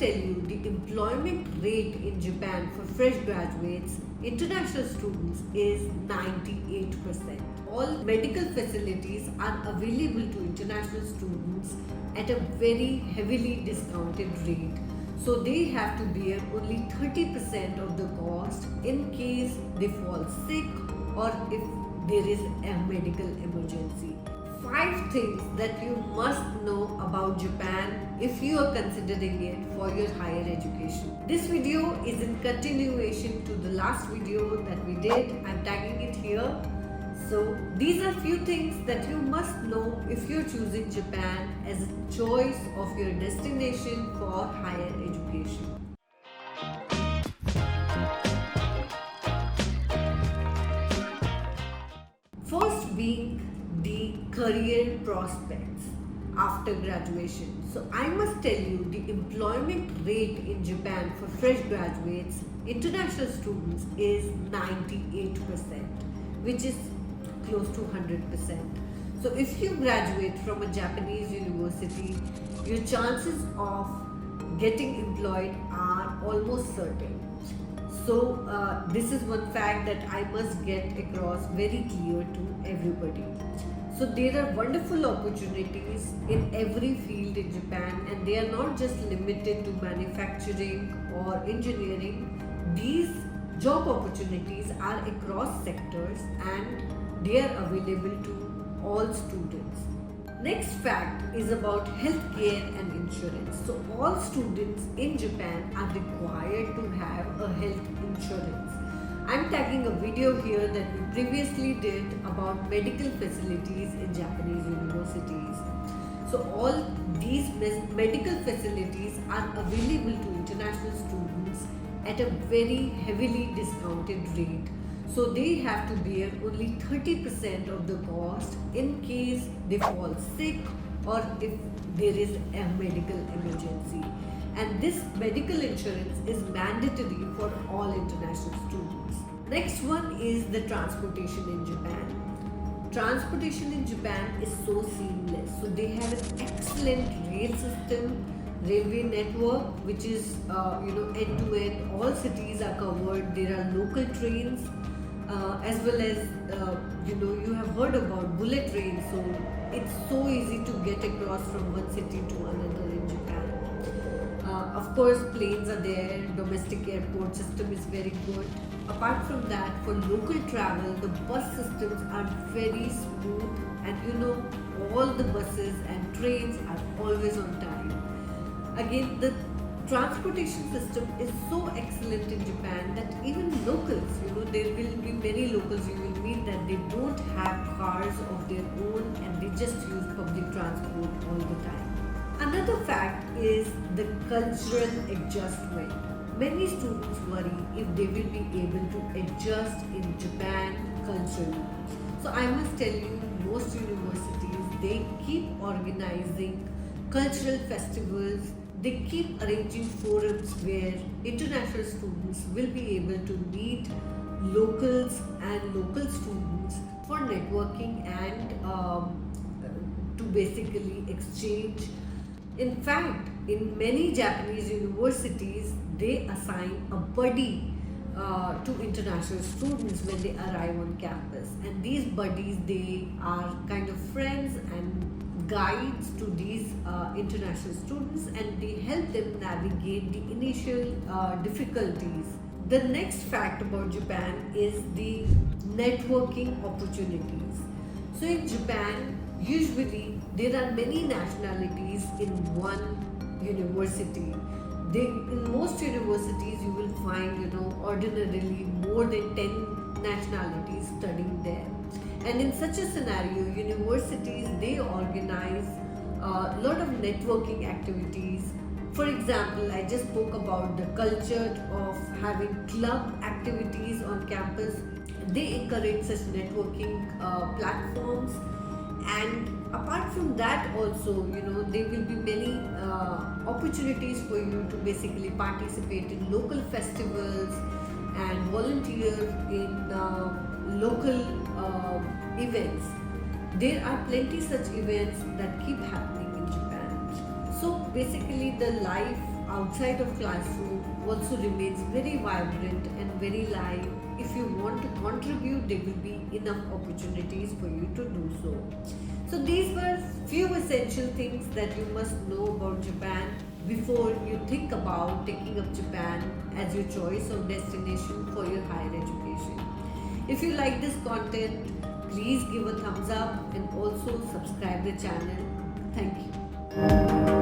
tell you the employment rate in Japan for fresh graduates, international students is 98%. All medical facilities are available to international students at a very heavily discounted rate. So they have to bear only 30% of the cost in case they fall sick or if there is a medical emergency. 5 things that you must know about Japan if you are considering it for your higher education. This video is in continuation to the last video that we did. I'm tagging it here. So these are few things that you must know if you're choosing Japan as a choice of your destination for higher education. First being the career prospects after graduation. So I must tell you the employment rate in Japan for fresh graduates, international students is 98%, which is close to 100%. So if you graduate from a Japanese university, your chances of getting employed are almost certain. So this is one fact that I must get across very clear to everybody. So there are wonderful opportunities in every field in Japan, and they are not just limited to manufacturing or engineering. These job opportunities are across sectors and they are available to all students. Next fact is about healthcare and insurance. So all students in Japan are required to have a health insurance. I'm tagging a video here that we previously did about medical facilities in Japanese universities. So all these medical facilities are available to international students at a very heavily discounted rate. So they have to bear only 30% of the cost in case they fall sick or if there is a medical emergency. And this medical insurance is mandatory for all international students. Next one is the transportation in Japan. Transportation in Japan is so seamless. So they have an excellent rail system, railway network, which is end to end. All cities are covered. There are local trains. As well as you have heard about bullet trains, so it's so easy to get across from one city to another in Japan. Of course, planes are there, domestic airport system is very good. Apart from that, for local travel, the bus systems are very smooth, and all the buses and trains are always on time. Again, the transportation system is so excellent in Japan that even locals, there will be many locals you will meet that they don't have cars of their own and they just use public transport all the time. Another fact is the cultural adjustment. Many students worry if they will be able to adjust in Japan culturally. So I must tell you, most universities, they keep organizing cultural festivals. They keep arranging forums where international students will be able to meet locals and local students for networking and to basically exchange. In fact, in many Japanese universities, they assign a buddy to international students when they arrive on campus. And these buddies, they are kind of friends and guides to these international students, and they help them navigate the initial difficulties. The next fact about Japan is the networking opportunities. So in Japan, usually there are many nationalities in one university. In most universities, you will find ordinarily more than 10 nationalities studying there. And in such a scenario, universities, they organize a lot of networking activities. For example, I just spoke about the culture of having club activities on campus. They encourage such networking platforms. And apart from that also, there will be many opportunities for you to basically participate in local festivals and volunteer in local events. There are plenty such events that keep happening in Japan. So basically the life outside of classroom also remains very vibrant and very live. If you want to contribute, there will be enough opportunities for you to do so. So these were few essential things that you must know about Japan before you think about taking up Japan as your choice of destination for your higher education. If you like this content, please give a thumbs up and also subscribe the channel. Thank you.